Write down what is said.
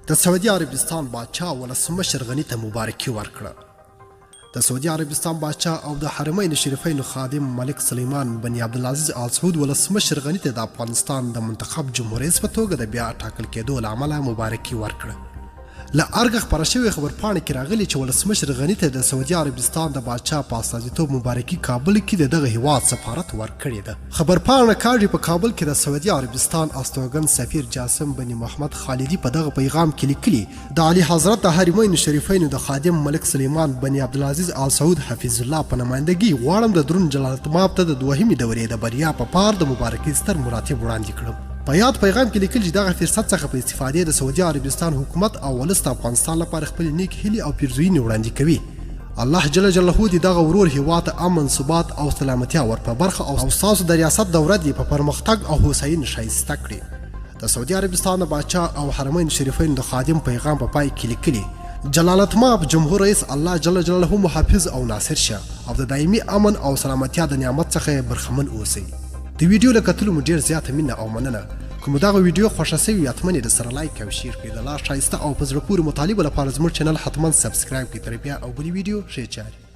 د سعودي عربستان بادشاه ولسمشر غني ته مبارکي ورکړه. د سعودي عربستان بادشاه او د حرمین شریفین خادم ملک سلیمان بن عبدالعزیز آل سعود ولسمشر غني ته د افغانستان د منتخب جمهور رئیس په توګه د بیا ټاکل کېدو له امله مبارکي ورکړه. له ارګه خپاره شوې خبرپاڼې کې راغلي چې ولسمشر غني ته د سعودي عربستان د بادشاه په استازیتوب مبارکي کابل کې د دغه هیواد سفارت ورکړی ده. خبرپاڼه کاږي په کابل کې د سعودي عربستان استوګن سفیر جاسم بن محمد خالدي په دغه پیغام کې لیکلي د اعلی حضرت د حرمین شریفین د خادم ملک سلیمان بن عبدالعزیز آل سعود حفظ الله په نمایندګي غواړم د درون جلالتمآب ته د دوهمې دورې د بریا په پار د مبارکۍ ستر مراتب وړاندې کړم. په یاد پیغام کې لیکل چې دغه فرصت څخه په استفادې د سعودي عربستان حکومت او ولس د افغانستان لپاره خپل نیک هیلې او پیرزوینې وړاندې کوي. الله جل جلاله دې دغه ورور هیواد ته امن ثبات او سلامتیا ور په برخه او ستاسو د ریاست دوره دې په پرمختګ او هوساینې ښایسته کړي. د سعودي عربستان د بادشاه او حرمین شریفین د خادم پیغام په پای کې لیکلي جلالتمآب جمهور رئیس الله جل جلاله محافظ او ناصر شه او د دایمي امن او سلامتیا د نعمت څخه برخمن اوسئ. د ویډیو له کتلو مو ډېر زیاته مینه او مننه. کوم دغه ویډیو خوښه سوي حتماً یې د سره لایک او شیر کړئ. د لا ښایسته او په زړه پورې مطالبو لپاره زموږ چینل حتماً سبسکرایب کړئ. تر بیا او بلې ویډیو ښې چارې.